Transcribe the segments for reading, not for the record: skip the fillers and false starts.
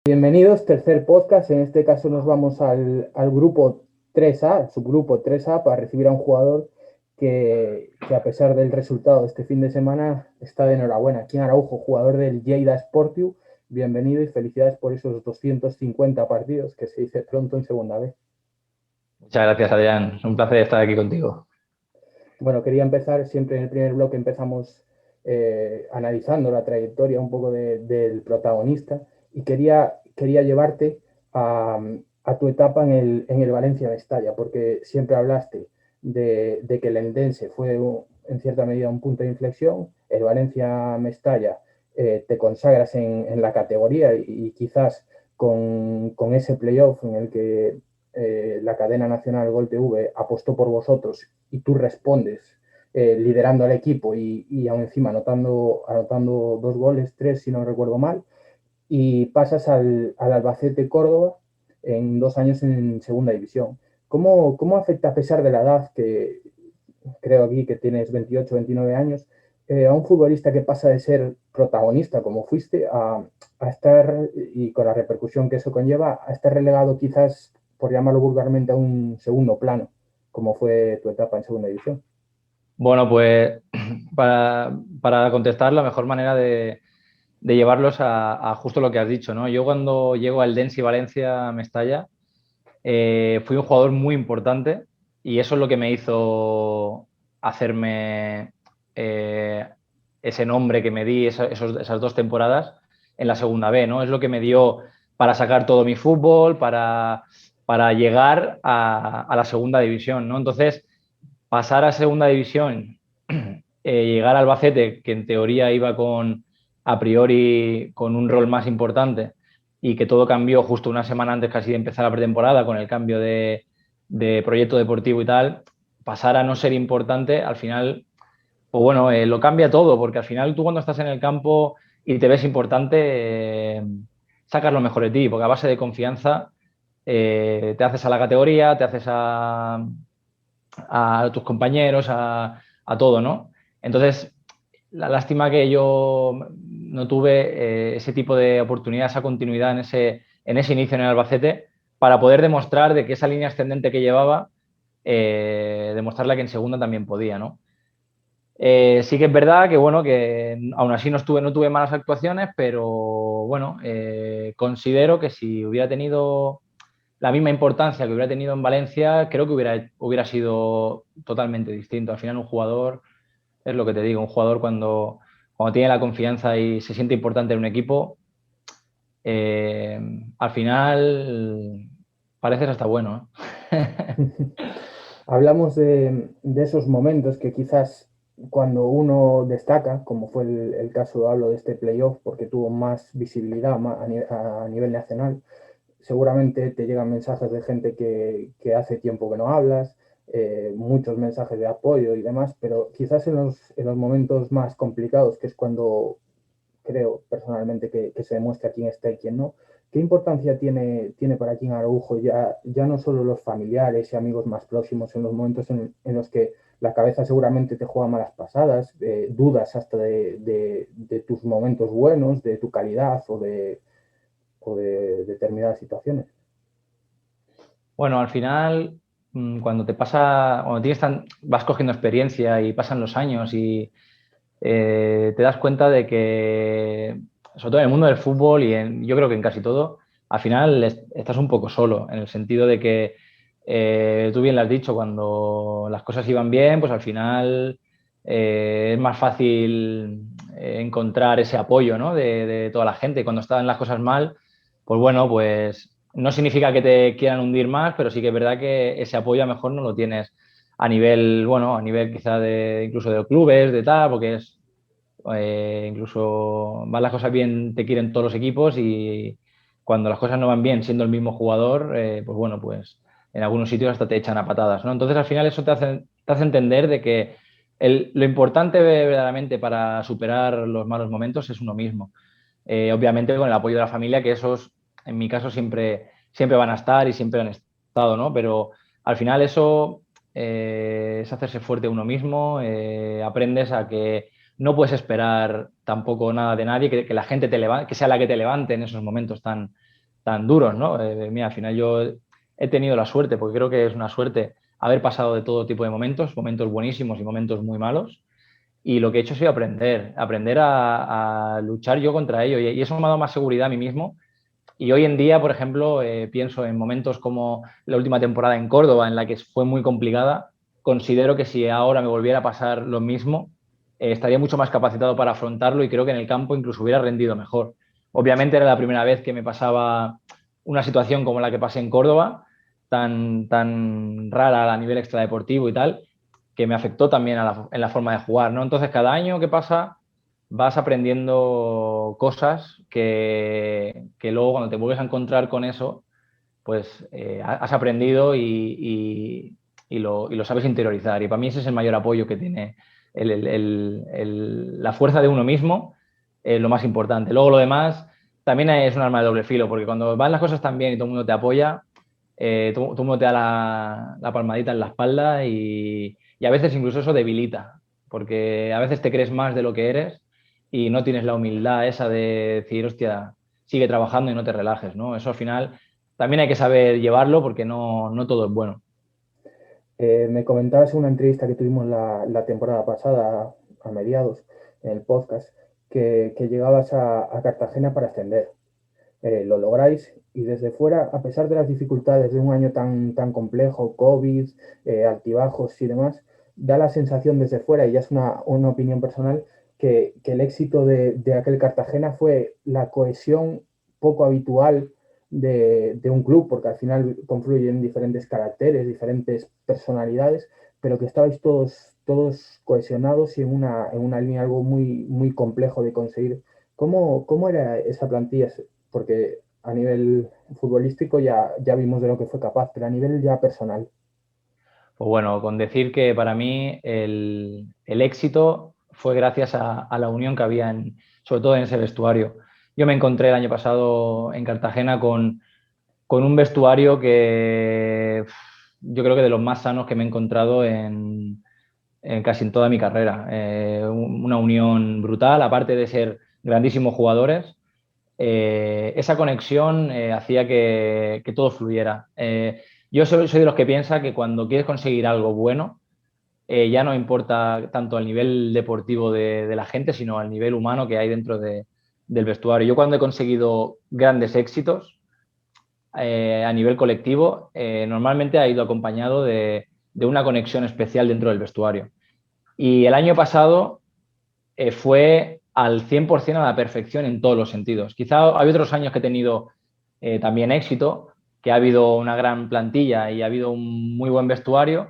Bienvenidos, tercer podcast. En este caso nos vamos al grupo 3A, el subgrupo 3A, para recibir a un jugador que a pesar del resultado de este fin de semana está de enhorabuena. Kim Araujo, jugador del Lleida Sportiu. Bienvenido y felicidades por esos 250 partidos, que se dice pronto en segunda vez. Muchas gracias, Adrián. Es un placer estar aquí contigo. Bueno, quería empezar, siempre en el primer bloque empezamos analizando la trayectoria un poco del protagonista y quería llevarte a tu etapa en el Valencia Mestalla, porque siempre hablaste de que el Eldense fue en cierta medida un punto de inflexión, el Valencia Mestalla te consagras en la categoría y quizás con ese playoff en el que la cadena nacional Gol TV apostó por vosotros y tú respondes liderando al equipo y aún encima anotando 2 goles, 3 si no recuerdo mal, y pasas al Albacete Córdoba en 2 años en segunda división. ¿Cómo afecta, a pesar de la edad, que creo aquí que tienes 28, 29 años, a un futbolista que pasa de ser protagonista, como fuiste, a estar, y con la repercusión que eso conlleva, a estar relegado quizás, por llamarlo vulgarmente, a un segundo plano, como fue tu etapa en segunda división? Bueno, pues para contestar, la mejor manera de llevarlos a justo lo que has dicho, ¿no? Yo cuando llego al Densi Valencia Mestalla, fui un jugador muy importante y eso es lo que me hizo hacerme eh, ese nombre que me di esas 2 temporadas en la segunda B, ¿no? Es lo que me dio para sacar todo mi fútbol, para llegar a la segunda división, ¿no? Entonces, pasar a segunda división, llegar al Albacete, que en teoría iba a priori con un rol más importante y que todo cambió justo una semana antes casi de empezar la pretemporada con el cambio de proyecto deportivo y tal, pasar a no ser importante, al final, pues bueno, lo cambia todo, porque al final tú cuando estás en el campo y te ves importante, sacas lo mejor de ti, porque a base de confianza te haces a la categoría, te haces a tus compañeros, a todo, ¿no? Entonces, la lástima que yo no tuve ese tipo de oportunidad, esa continuidad en ese inicio en el Albacete, para poder demostrar de que esa línea ascendente que llevaba, demostrarla que en segunda también podía, ¿no? Sí que es verdad que, bueno, que aún así no tuve malas actuaciones, pero bueno, considero que si hubiera tenido la misma importancia que hubiera tenido en Valencia, creo que hubiera sido totalmente distinto. Al final un jugador, es lo que te digo, un jugador cuando tiene la confianza y se siente importante en un equipo, eh, al final pareces hasta bueno, ¿eh? Hablamos de esos momentos que quizás cuando uno destaca, como fue el caso, hablo de este playoff, porque tuvo más visibilidad a nivel nacional, seguramente te llegan mensajes de gente que hace tiempo que no hablas, muchos mensajes de apoyo y demás, pero quizás en los momentos más complicados, que es cuando creo personalmente que se demuestra quién está y quién no. ¿Qué importancia tiene para Kim Araujo ya no solo los familiares y amigos más próximos en los momentos en los que la cabeza seguramente te juega malas pasadas, dudas hasta de tus momentos buenos, de tu calidad o de determinadas situaciones? Bueno, al final, cuando cuando vas cogiendo experiencia y pasan los años y te das cuenta de que, sobre todo en el mundo del fútbol y yo creo que en casi todo, al final estás un poco solo, en el sentido de que tú bien lo has dicho, cuando las cosas iban bien, pues al final es más fácil encontrar ese apoyo, ¿no? de toda la gente. Cuando están las cosas mal, pues bueno, pues no significa que te quieran hundir más, pero sí que es verdad que ese apoyo a lo mejor no lo tienes a nivel, bueno, a nivel quizá incluso de los clubes, de tal, porque incluso van las cosas bien, te quieren todos los equipos y cuando las cosas no van bien, siendo el mismo jugador, pues bueno, pues en algunos sitios hasta te echan a patadas, ¿no? Entonces al final eso te hace entender de que lo importante verdaderamente para superar los malos momentos es uno mismo. Obviamente con el apoyo de la familia, que esos en mi caso siempre van a estar y siempre han estado, ¿no? Pero al final eso es hacerse fuerte uno mismo, aprendes a que no puedes esperar tampoco nada de nadie, que la gente que sea la que te levante en esos momentos tan duros, ¿no? Mira, al final yo he tenido la suerte, porque creo que es una suerte haber pasado de todo tipo de momentos, momentos buenísimos y momentos muy malos. Y lo que he hecho ha sido aprender a luchar yo contra ello. Y eso me ha dado más seguridad a mí mismo. Y hoy en día, por ejemplo, pienso en momentos como la última temporada en Córdoba, en la que fue muy complicada. Considero que si ahora me volviera a pasar lo mismo, estaría mucho más capacitado para afrontarlo y creo que en el campo incluso hubiera rendido mejor. Obviamente era la primera vez que me pasaba una situación como la que pasé en Córdoba, tan rara a nivel extradeportivo y tal, que me afectó también en la forma de jugar, ¿no? Entonces, cada año que pasa vas aprendiendo cosas que luego cuando te vuelves a encontrar con eso, pues has aprendido y lo sabes interiorizar. Y para mí ese es el mayor apoyo que tiene la fuerza de uno mismo, lo más importante. Luego lo demás también es un arma de doble filo, porque cuando van las cosas tan bien y todo el mundo te apoya, todo el mundo te da la palmadita en la espalda y a veces incluso eso debilita, porque a veces te crees más de lo que eres y no tienes la humildad esa de decir, hostia, sigue trabajando y no te relajes, ¿no? Eso al final también hay que saber llevarlo porque no todo es bueno. Me comentabas en una entrevista que tuvimos la temporada pasada, a mediados, en el podcast, que llegabas a Cartagena para ascender. Lo lográis y desde fuera, a pesar de las dificultades de un año tan complejo, COVID, altibajos y demás, da la sensación desde fuera, y ya es una opinión personal, que el éxito de aquel Cartagena fue la cohesión poco habitual de un club, porque al final confluyen diferentes caracteres, diferentes personalidades, pero que estabais todos cohesionados y en una línea algo muy complejo de conseguir. ¿Cómo era esa plantilla? Porque a nivel futbolístico ya vimos de lo que fue capaz, pero a nivel ya personal. Pues bueno, con decir que para mí el éxito fue gracias a la unión que había, sobre todo en ese vestuario. Yo me encontré el año pasado en Cartagena con un vestuario que yo creo que de los más sanos que me he encontrado en casi en toda mi carrera. Una unión brutal, aparte de ser grandísimos jugadores. Esa conexión hacía que todo fluyera. Yo soy de los que piensa que cuando quieres conseguir algo bueno, ya no importa tanto al nivel deportivo de la gente, sino al nivel humano que hay dentro del vestuario. Yo cuando he conseguido grandes éxitos a nivel colectivo, normalmente ha ido acompañado de una conexión especial dentro del vestuario. Y el año pasado fue al 100% a la perfección en todos los sentidos. Quizá hay otros años que he tenido también éxito, que ha habido una gran plantilla y ha habido un muy buen vestuario,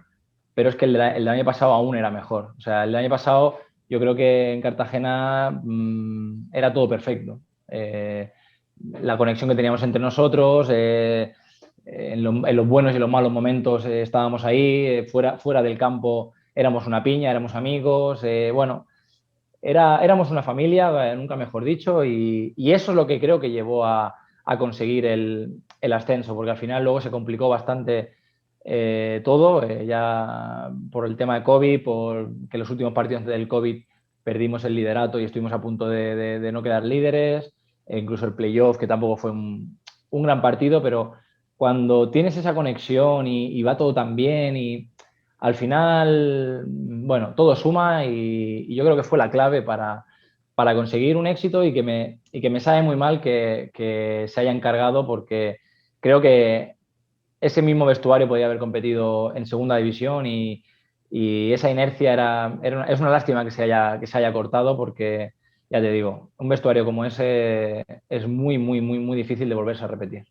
pero es que el año pasado aún era mejor. O sea, el año pasado yo creo que en Cartagena era todo perfecto. La conexión que teníamos entre nosotros, en los buenos y los malos momentos estábamos ahí, fuera del campo éramos una piña, éramos amigos, bueno, éramos una familia, nunca mejor dicho, y eso es lo que creo que llevó a conseguir el ascenso, porque al final luego se complicó bastante todo, ya por el tema de COVID, por que los últimos partidos antes del COVID perdimos el liderato y estuvimos a punto de no quedar líderes, e incluso el playoff, que tampoco fue un gran partido, pero cuando tienes esa conexión y va todo tan bien y al final, bueno, todo suma y yo creo que fue la clave para conseguir un éxito y que me sabe muy mal que se haya encargado porque creo que ese mismo vestuario podía haber competido en segunda división y esa inercia es una lástima que se haya cortado porque, ya te digo, un vestuario como ese es muy difícil de volverse a repetir.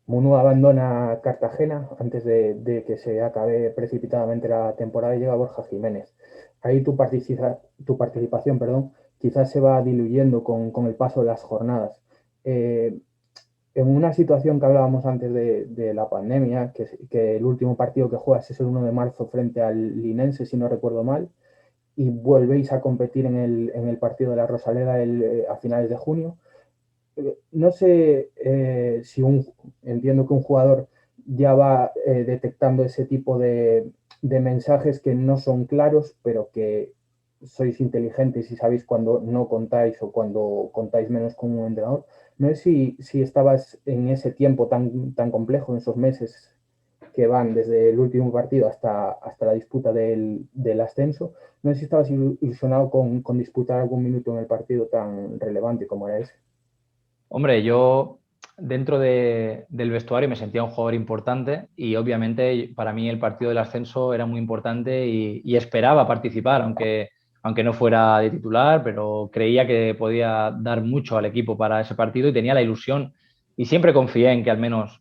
Munu abandona Cartagena antes de que se acabe precipitadamente la temporada y llega Borja Jiménez. Ahí tu participación, perdón, quizás se va diluyendo con el paso de las jornadas. Eh, en una situación que hablábamos antes de la pandemia, que el último partido que juegas es el 1 de marzo frente al Linense, si no recuerdo mal, y volvéis a competir en el partido de la Rosaleda a finales de junio. No sé si entiendo que un jugador ya va detectando ese tipo de mensajes que no son claros, pero que sois inteligentes y sabéis cuando no contáis o cuando contáis menos con un entrenador. No sé si estabas en ese tiempo tan complejo, en esos meses que van desde el último partido hasta la disputa del ascenso. No sé si estabas ilusionado con disputar algún minuto en el partido tan relevante como era ese. Hombre, yo dentro del vestuario me sentía un jugador importante y obviamente para mí el partido del ascenso era muy importante y esperaba participar, aunque no fuera de titular, pero creía que podía dar mucho al equipo para ese partido y tenía la ilusión y siempre confié en que al menos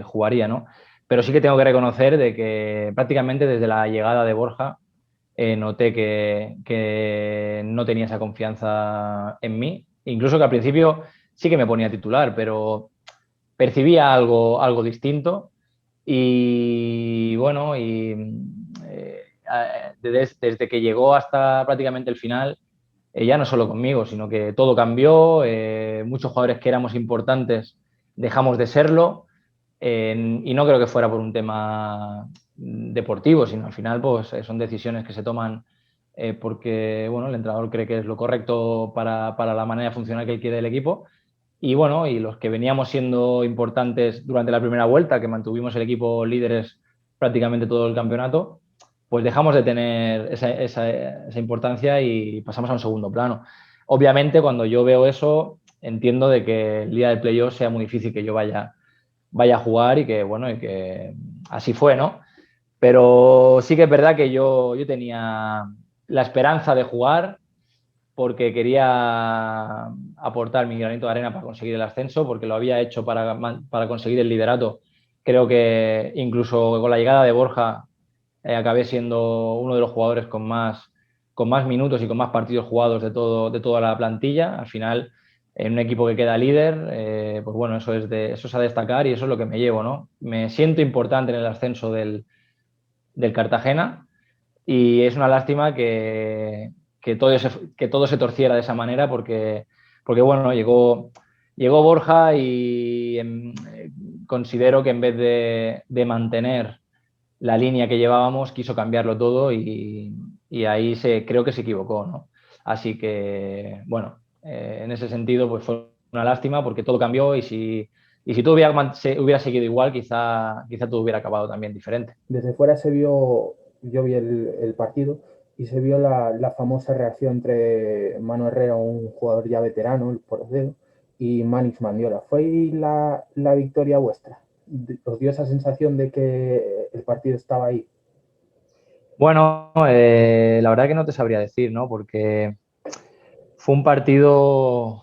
jugaría, ¿no? Pero sí que tengo que reconocer de que prácticamente desde la llegada de Borja noté que no tenía esa confianza en mí, incluso que al principio sí que me ponía titular, pero percibía algo distinto y bueno, desde que llegó hasta prácticamente el final, ya no solo conmigo, sino que todo cambió, muchos jugadores que éramos importantes dejamos de serlo y no creo que fuera por un tema deportivo, sino al final pues son decisiones que se toman porque bueno, el entrenador cree que es lo correcto para la manera de funcionar que él quiere del equipo. Y bueno, y los que veníamos siendo importantes durante la primera vuelta, que mantuvimos el equipo líderes prácticamente todo el campeonato, pues dejamos de tener esa importancia y pasamos a un segundo plano. Obviamente, cuando yo veo eso, entiendo de que el día del playoff sea muy difícil que yo vaya a jugar y que, bueno, y que así fue, ¿no? Pero sí que es verdad que yo tenía la esperanza de jugar porque quería aportar mi granito de arena para conseguir el ascenso, porque lo había hecho para conseguir el liderato. Creo que incluso con la llegada de Borja acabé siendo uno de los jugadores con más minutos y con más partidos jugados de toda la plantilla. Al final, en un equipo que queda líder, pues bueno, eso es a destacar y eso es lo que me llevo, ¿no? Me siento importante en el ascenso del Cartagena y es una lástima que todo se torciera de esa manera porque bueno, llegó Borja y considero que en vez de mantener la línea que llevábamos, quiso cambiarlo todo y ahí creo que se equivocó, ¿no? Así que, bueno, en ese sentido pues fue una lástima porque todo cambió y si todo hubiera seguido igual, quizá todo hubiera acabado también diferente. Desde fuera yo vi el partido y se vio la famosa reacción entre Manu Herrera, un jugador ya veterano, el portero, y Manix Mandiola. ¿Fue la victoria vuestra? ¿Os dio esa sensación de que el partido estaba ahí? Bueno, la verdad que no te sabría decir, ¿no? Porque fue un partido,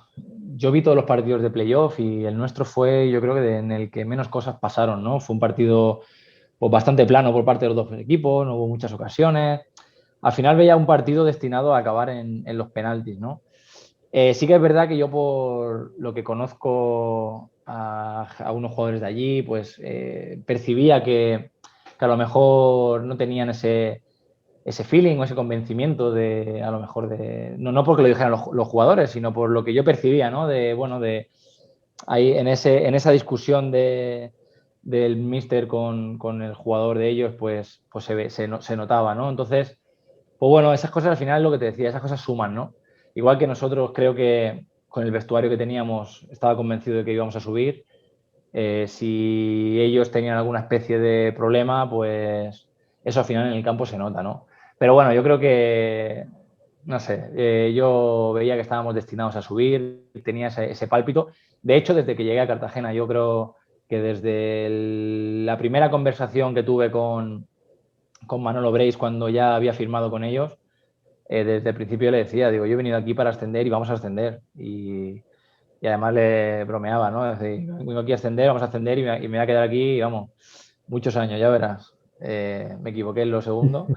yo vi todos los partidos de playoff y el nuestro fue, yo creo que en el que menos cosas pasaron, ¿no? Fue un partido pues, bastante plano por parte de los dos equipos, no hubo muchas ocasiones. Al final veía un partido destinado a acabar en los penaltis, ¿no? Sí que es verdad que yo por lo que conozco a unos jugadores de allí, pues percibía que a lo mejor no tenían ese feeling o ese convencimiento de, a lo mejor, no porque lo dijeran los jugadores, sino por lo que yo percibía, ¿no? Bueno, ahí en esa discusión del míster con el jugador de ellos, pues se notaba, ¿no? Entonces, pues bueno, esas cosas al final, lo que te decía, esas cosas suman, ¿no? Igual que nosotros creo que con el vestuario que teníamos estaba convencido de que íbamos a subir. Si ellos tenían alguna especie de problema, pues eso al final en el campo se nota, ¿no? Pero bueno, yo creo que, no sé, yo veía que estábamos destinados a subir, tenía ese pálpito. De hecho, desde que llegué a Cartagena, yo creo que desde la primera conversación que tuve con Manolo Breis cuando ya había firmado con ellos, desde el principio le decía, digo, yo he venido aquí para ascender y vamos a ascender. Y además le bromeaba, ¿no? Es decir, vengo aquí a ascender, vamos a ascender y me voy a quedar aquí, vamos, muchos años, ya verás. Me equivoqué en lo segundo,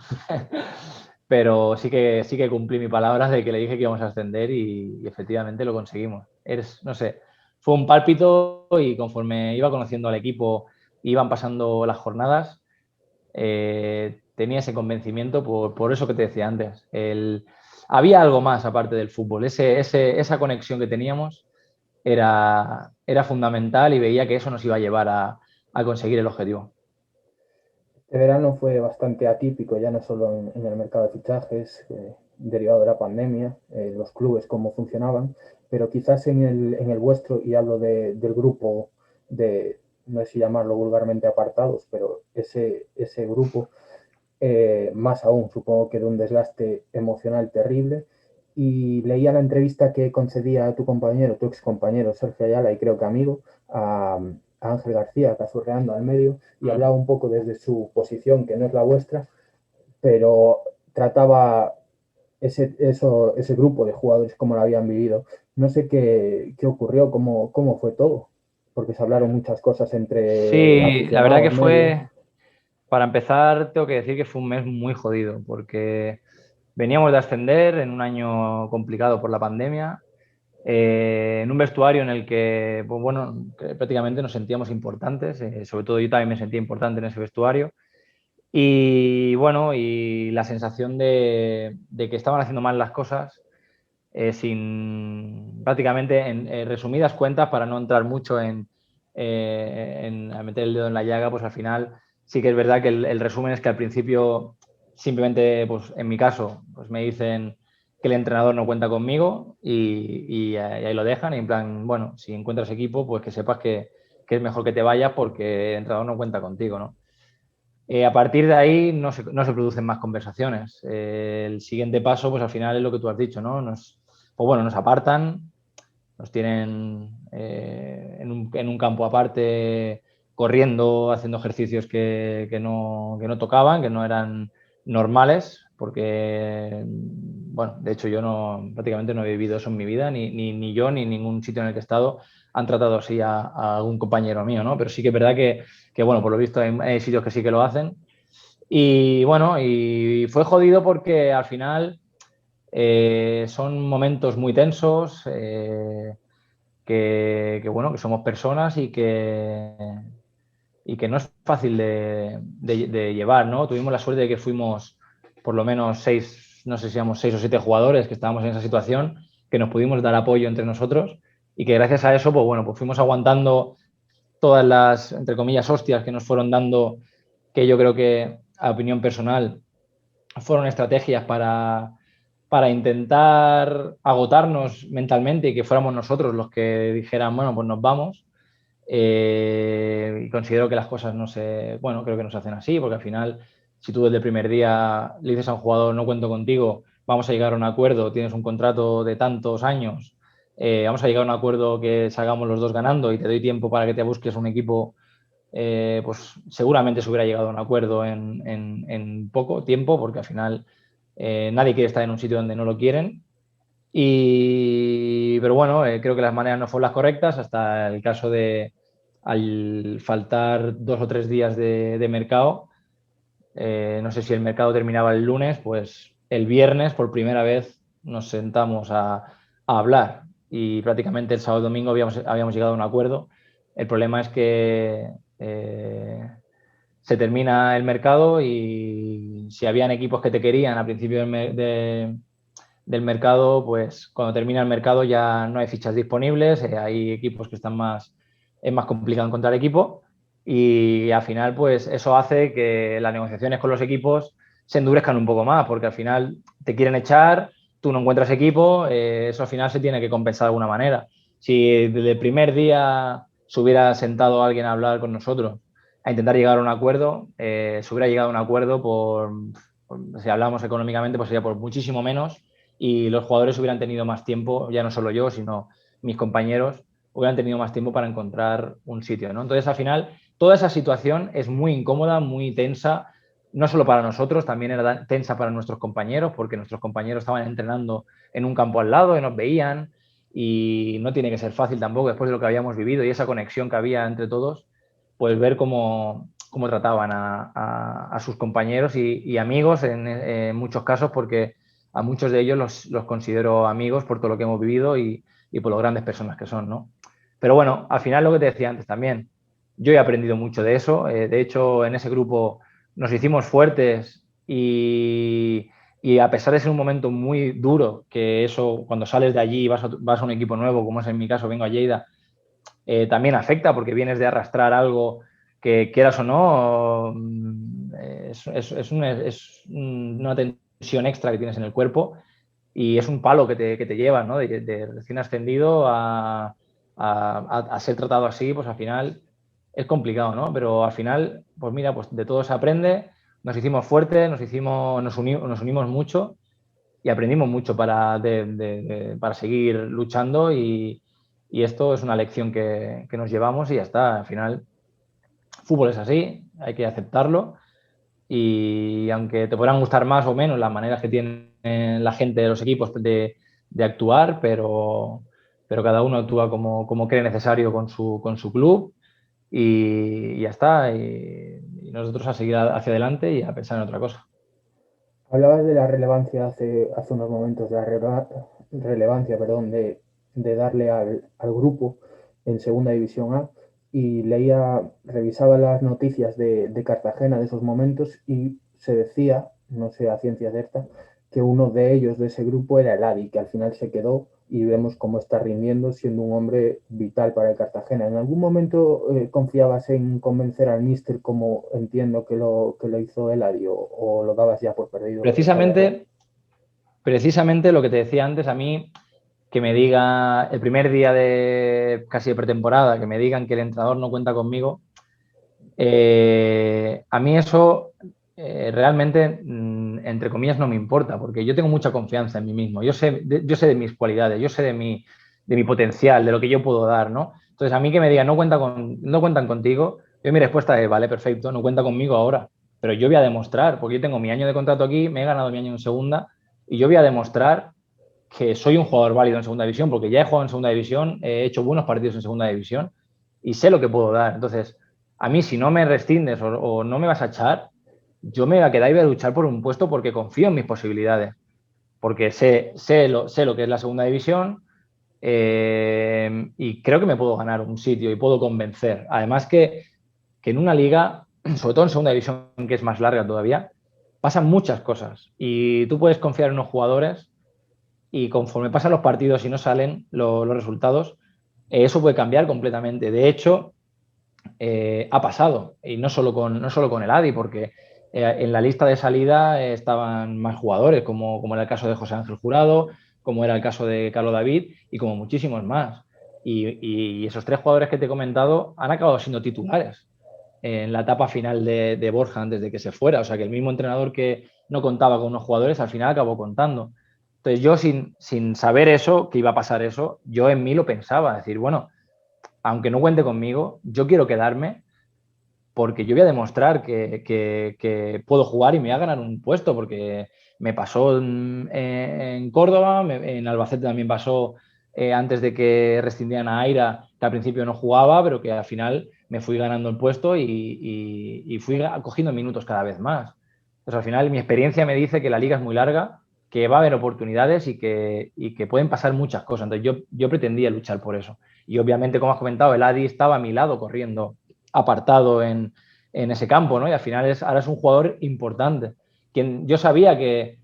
pero sí que cumplí mi palabra de que le dije que íbamos a ascender y efectivamente lo conseguimos. No sé, fue un pálpito y conforme iba conociendo al equipo, iban pasando las jornadas, tenía ese convencimiento por eso que te decía antes. Había algo más aparte del fútbol, esa conexión que teníamos era fundamental y veía que eso nos iba a llevar a conseguir el objetivo. Este verano fue bastante atípico, ya no solo en el mercado de fichajes. derivado de la pandemia, los clubes cómo funcionaban, pero quizás en el vuestro, y hablo del grupo de, no sé si llamarlo vulgarmente apartados, pero ese grupo, más aún, supongo que de un desgaste emocional terrible. Y leía la entrevista que concedía a tu compañero, tu ex compañero Sergio Ayala, y creo que amigo, a Ángel García, Cazurreando al medio, y hablaba un poco desde su posición, que no es la vuestra, pero trataba ese grupo de jugadores como lo habían vivido. No sé qué ocurrió, cómo fue todo, porque se hablaron muchas cosas entre Sí, la verdad que aficionados, medios. para empezar, tengo que decir que fue un mes muy jodido, porque veníamos de ascender en un año complicado por la pandemia, en un vestuario en el que, pues bueno, que prácticamente nos sentíamos importantes, sobre todo yo también me sentía importante en ese vestuario. Y bueno, y la sensación de que estaban haciendo mal las cosas, sin prácticamente en resumidas cuentas, para no entrar mucho a meter el dedo en la llaga, pues al final sí que es verdad que el resumen es que al principio simplemente, pues en mi caso, pues me dicen que el entrenador no cuenta conmigo y ahí lo dejan. Y en plan, bueno, si encuentras equipo, pues que sepas que es mejor que te vayas porque el entrenador no cuenta contigo, ¿no? A partir de ahí no se producen más conversaciones. El siguiente paso, pues al final es lo que tú has dicho, ¿no? Pues bueno, nos apartan, nos tienen en un campo aparte, corriendo, haciendo ejercicios que no tocaban, que no eran normales, porque, bueno, de hecho yo prácticamente no he vivido eso en mi vida, ni yo, ni ningún sitio en el que he estado han tratado así a algún compañero mío, ¿no? Pero sí que es verdad que bueno, por lo visto hay sitios que sí que lo hacen. Y bueno, y fue jodido porque al final son momentos muy tensos, bueno, que somos personas y que no es fácil de llevar, ¿no? Tuvimos la suerte de que fuimos por lo menos 6, no sé si éramos 6 o 7 jugadores que estábamos en esa situación, que nos pudimos dar apoyo entre nosotros y que gracias a eso, pues bueno, pues fuimos aguantando todas las, entre comillas, hostias que nos fueron dando, que yo creo que, a opinión personal, fueron estrategias para intentar agotarnos mentalmente y que fuéramos nosotros los que dijeran, bueno, pues nos vamos. Y considero que las cosas bueno, creo que no se hacen así, porque al final, si tú desde el primer día le dices a un jugador, no cuento contigo, vamos a llegar a un acuerdo, tienes un contrato de tantos años, vamos a llegar a un acuerdo que salgamos los dos ganando y te doy tiempo para que te busques un equipo, pues seguramente se hubiera llegado a un acuerdo en poco tiempo, porque al final nadie quiere estar en un sitio donde no lo quieren. Pero bueno, creo que las maneras no fueron las correctas hasta el caso de, al faltar 2 o 3 días de mercado, no sé si el mercado terminaba el lunes, pues el viernes por primera vez nos sentamos a hablar y prácticamente el sábado y domingo habíamos llegado a un acuerdo. El problema es que se termina el mercado y si habían equipos que te querían a principio del mercado, pues cuando termina el mercado ya no hay fichas disponibles, hay equipos que es más complicado encontrar equipo y al final pues eso hace que las negociaciones con los equipos se endurezcan un poco más porque al final te quieren echar, tú no encuentras equipo, eso al final se tiene que compensar de alguna manera. Si desde el primer día se hubiera sentado alguien a hablar con nosotros, a intentar llegar a un acuerdo, se hubiera llegado a un acuerdo si hablamos económicamente, pues sería por muchísimo menos y los jugadores hubieran tenido más tiempo, ya no solo yo, sino mis compañeros, hubieran tenido más tiempo para encontrar un sitio, ¿no? Entonces, al final, toda esa situación es muy incómoda, muy tensa, no solo para nosotros, también era tensa para nuestros compañeros, porque nuestros compañeros estaban entrenando en un campo al lado y nos veían, y no tiene que ser fácil tampoco, después de lo que habíamos vivido y esa conexión que había entre todos, pues ver cómo trataban a sus compañeros y amigos en muchos casos, porque a muchos de ellos los considero amigos por todo lo que hemos vivido y por lo grandes personas que son, ¿no? Pero bueno, al final lo que te decía antes también, yo he aprendido mucho de eso. De hecho, en ese grupo nos hicimos fuertes y a pesar de ser un momento muy duro, que eso cuando sales de allí y vas a un equipo nuevo, como es en mi caso, vengo a Lleida, también afecta porque vienes de arrastrar algo que quieras o no, es una tensión extra que tienes en el cuerpo y es un palo que te llevas, ¿no? De recién ascendido a ser tratado así, pues al final es complicado, ¿no? Pero al final, pues mira, pues de todo se aprende, nos hicimos fuertes, nos unimos mucho y aprendimos mucho para seguir luchando y esto es una lección que nos llevamos y ya está. Al final, fútbol es así, hay que aceptarlo y aunque te podrán gustar más o menos las maneras que tienen la gente de los equipos de actuar, pero cada uno actúa como cree necesario con su club y ya está. Y nosotros a seguir hacia adelante y a pensar en otra cosa. Hablabas de la relevancia hace unos momentos, de la relevancia, perdón, de darle al grupo en Segunda División A y revisaba las noticias de Cartagena de esos momentos y se decía, no sé a ciencia cierta, que uno de ellos de ese grupo era el Adi, que al final se quedó y vemos cómo está rindiendo, siendo un hombre vital para el Cartagena. ¿En algún momento confiabas en convencer al míster como entiendo que lo hizo el Adi o lo dabas ya por perdido esa derrota? Precisamente lo que te decía antes, a mí que me diga el primer día de casi de pretemporada, que me digan que el entrenador no cuenta conmigo, a mí eso realmente, entre comillas, no me importa, porque yo tengo mucha confianza en mí mismo. Yo sé de mis cualidades, yo sé de mi potencial, de lo que yo puedo dar, ¿no? Entonces, a mí que me digan no cuentan contigo, yo mi respuesta es, vale, perfecto, no cuenta conmigo ahora, pero yo voy a demostrar, porque yo tengo mi año de contrato aquí, me he ganado mi año en segunda, y yo voy a demostrar que soy un jugador válido en segunda división, porque ya he jugado en segunda división, he hecho buenos partidos en segunda división y sé lo que puedo dar. Entonces, a mí si no me rescindes o no me vas a echar, yo me voy a quedar y voy a luchar por un puesto porque confío en mis posibilidades, porque sé lo que es la segunda división y creo que me puedo ganar un sitio y puedo convencer. Además que en una liga, sobre todo en segunda división, que es más larga todavía, pasan muchas cosas y tú puedes confiar en unos jugadores y conforme pasan los partidos y no salen los resultados, eso puede cambiar completamente. De hecho, ha pasado, y no solo con el Adi, porque en la lista de salida estaban más jugadores, como era el caso de José Ángel Jurado, como era el caso de Carlos David y como muchísimos más. Y esos tres jugadores que te he comentado han acabado siendo titulares en la etapa final de Borja antes de que se fuera. O sea que el mismo entrenador que no contaba con unos jugadores al final acabó contando. Entonces yo sin saber eso, que iba a pasar eso, yo en mí lo pensaba, decir, bueno, aunque no cuente conmigo, yo quiero quedarme porque yo voy a demostrar que puedo jugar y me voy a ganar un puesto, porque me pasó en Córdoba, en Albacete también pasó antes de que rescindieran a Aira, que al principio no jugaba, pero que al final me fui ganando el puesto y fui cogiendo minutos cada vez más. Entonces al final mi experiencia me dice que la liga es muy larga, que va a haber oportunidades y que pueden pasar muchas cosas. Entonces yo pretendía luchar por eso. Y obviamente, como has comentado, el Adi estaba a mi lado corriendo apartado en ese campo, ¿no? Y al final ahora es un jugador importante. Yo sabía que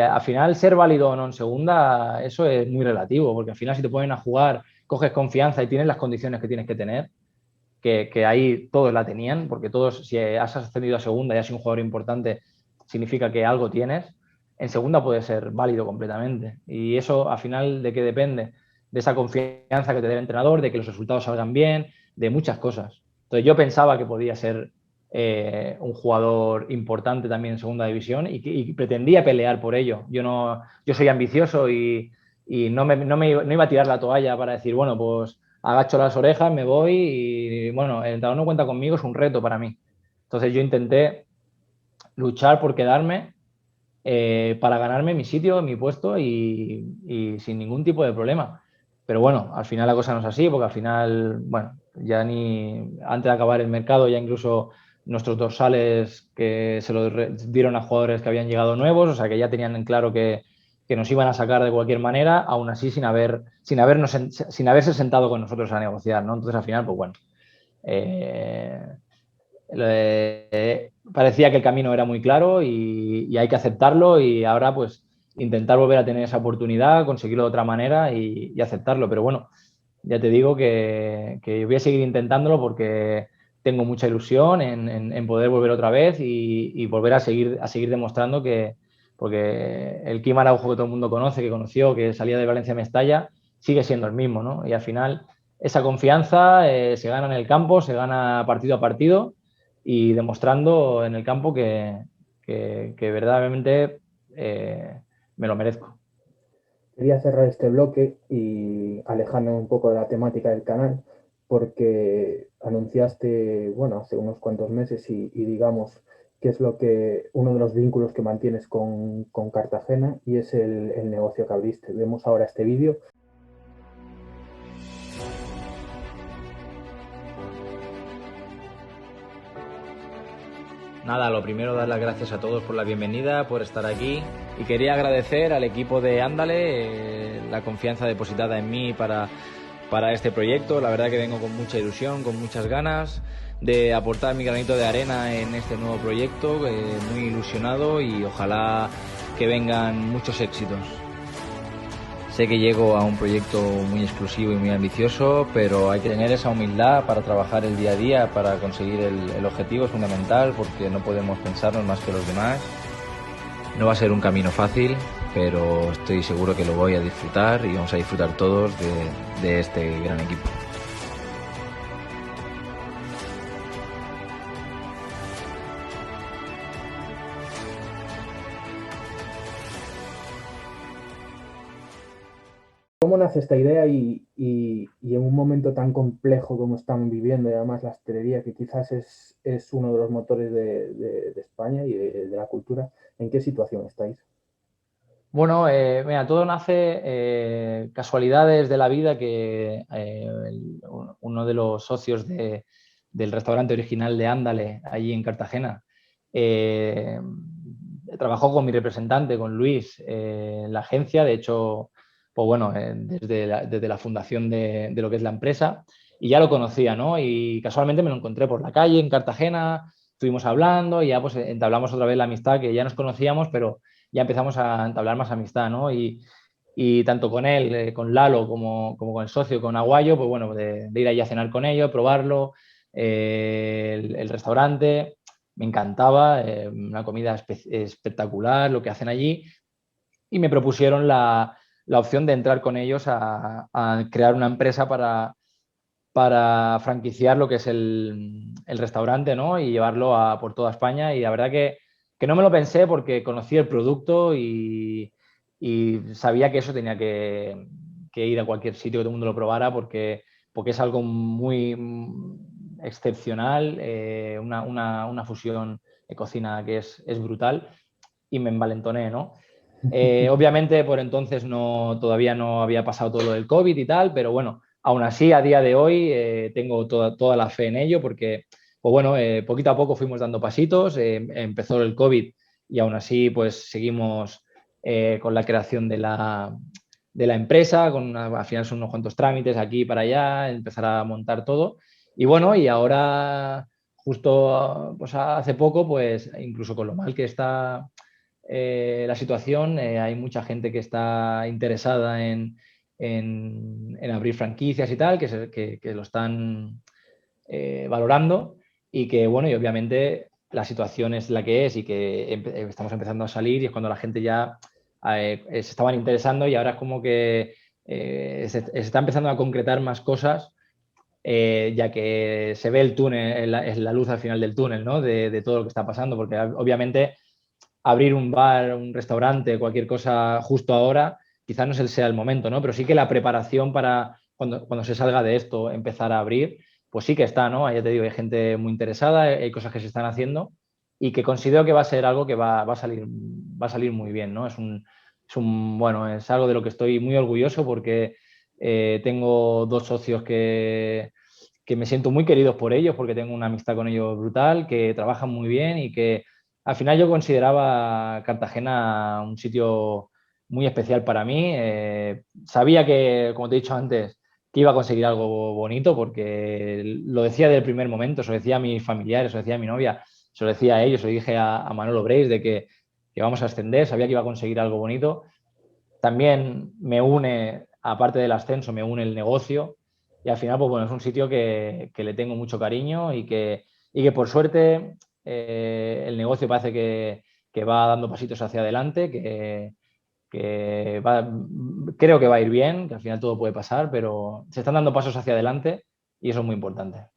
al final ser válido o no en segunda, eso es muy relativo, porque al final si te ponen a jugar, coges confianza y tienes las condiciones que tienes que tener, que ahí todos la tenían, porque todos, si has ascendido a segunda y has sido un jugador importante, significa que algo tienes. En segunda puede ser válido completamente. Y eso, al final, ¿de qué depende? De esa confianza que te dé el entrenador, de que los resultados salgan bien, de muchas cosas. Entonces, yo pensaba que podía ser un jugador importante también en segunda división y pretendía pelear por ello. Yo soy ambicioso y no iba a tirar la toalla para decir, bueno, pues agacho las orejas, me voy y bueno, el entrenador no cuenta conmigo, es un reto para mí. Entonces yo intenté luchar por quedarme para ganarme mi sitio, mi puesto y sin ningún tipo de problema. Pero bueno, al final la cosa no es así, porque al final, bueno, ya ni antes de acabar el mercado, ya incluso nuestros dorsales que se lo dieron a jugadores que habían llegado nuevos, o sea que ya tenían en claro que nos iban a sacar de cualquier manera, aún así sin haberse sentado con nosotros a negociar, ¿no? Entonces al final, pues bueno, eh, parecía que el camino era muy claro y hay que aceptarlo y ahora pues intentar volver a tener esa oportunidad, conseguirlo de otra manera y aceptarlo. Pero bueno, ya te digo que voy a seguir intentándolo porque tengo mucha ilusión en poder volver otra vez y volver a seguir demostrando porque el Quim Araujo que todo el mundo conoce, que conoció, que salía de Valencia a Mestalla, sigue siendo el mismo, ¿no? Y al final esa confianza se gana en el campo, se gana partido a partido y demostrando en el campo que verdaderamente me lo merezco. Quería cerrar este bloque y alejarme un poco de la temática del canal, porque anunciaste, bueno, hace unos cuantos meses y digamos que es uno de los vínculos que mantienes con Cartagena y es el negocio que abriste. Vemos ahora este vídeo. Nada, lo primero dar las gracias a todos por la bienvenida, por estar aquí y quería agradecer al equipo de Ándale la confianza depositada en mí para este proyecto. La verdad que vengo con mucha ilusión, con muchas ganas de aportar mi granito de arena en este nuevo proyecto, muy ilusionado y ojalá que vengan muchos éxitos. Sé que llego a un proyecto muy exclusivo y muy ambicioso, pero hay que tener esa humildad para trabajar el día a día, para conseguir el objetivo es fundamental, porque no podemos pensarnos más que los demás. No va a ser un camino fácil, pero estoy seguro que lo voy a disfrutar y vamos a disfrutar todos de este gran equipo. ¿Cómo nace esta idea y en un momento tan complejo como están viviendo y además la hostelería, que quizás es uno de los motores de España y de la cultura, ¿en qué situación estáis? Bueno, mira, todo nace casualidades de la vida que uno de los socios del restaurante original de Ándale, allí en Cartagena, eh, trabajó con mi representante, con Luis, en la agencia. De hecho, pues bueno, desde la fundación de lo que es la empresa, y ya lo conocía, ¿no? Y casualmente me lo encontré por la calle en Cartagena, estuvimos hablando y ya pues entablamos otra vez la amistad, que ya nos conocíamos, pero ya empezamos a entablar más amistad, ¿no? Y tanto con él, con Lalo, como con el socio, con Aguayo, pues bueno, de ir allí a cenar con ellos, probarlo, el restaurante, me encantaba, una comida espectacular, lo que hacen allí, y me propusieron la opción de entrar con ellos a crear una empresa para franquiciar lo que es el restaurante, ¿no? Y llevarlo por toda España. Y la verdad que no me lo pensé porque conocí el producto y sabía que eso tenía que ir a cualquier sitio, que todo el mundo lo probara, porque es algo muy excepcional, una fusión de cocina que es brutal, y me envalentoné, ¿no? Obviamente por entonces todavía no había pasado todo lo del COVID y tal, pero bueno, aún así a día de hoy tengo toda la fe en ello, porque pues bueno, poquito a poco fuimos dando pasitos, empezó el COVID y aún así pues seguimos con la creación de la empresa, al final son unos cuantos trámites aquí y para allá, empezar a montar todo. Y bueno, y ahora justo pues hace poco, pues incluso con lo mal que está la situación, hay mucha gente que está interesada en abrir franquicias y tal, que lo están valorando, y que, bueno, y obviamente la situación es la que es y que estamos empezando a salir, y es cuando la gente ya se estaban interesando, y ahora es como que se está empezando a concretar más cosas, ya que se ve el túnel, la luz al final del túnel, ¿no? De todo lo que está pasando, porque obviamente abrir un bar, un restaurante, cualquier cosa justo ahora, quizás no sea el momento, ¿no? Pero sí que la preparación para cuando se salga de esto empezar a abrir, pues sí que está, ¿no? Ya te digo, hay gente muy interesada, hay cosas que se están haciendo y que considero que va a ser algo que va a salir muy bien, ¿no? Bueno, es algo de lo que estoy muy orgulloso, porque tengo dos socios que me siento muy queridos por ellos, porque tengo una amistad con ellos brutal, que trabajan muy bien y que al final yo consideraba Cartagena un sitio muy especial para mí. Sabía que, como te he dicho antes, que iba a conseguir algo bonito, porque lo decía desde el primer momento, se lo decía a mis familiares, se lo decía a mi novia, se lo decía a ellos, se lo dije a Manolo Breis de que vamos a ascender, sabía que iba a conseguir algo bonito. También me une, aparte del ascenso, me une el negocio, y al final, pues bueno, es un sitio que le tengo mucho cariño y que por suerte el negocio parece que va dando pasitos hacia adelante, creo que va a ir bien, que al final todo puede pasar, pero se están dando pasos hacia adelante y eso es muy importante.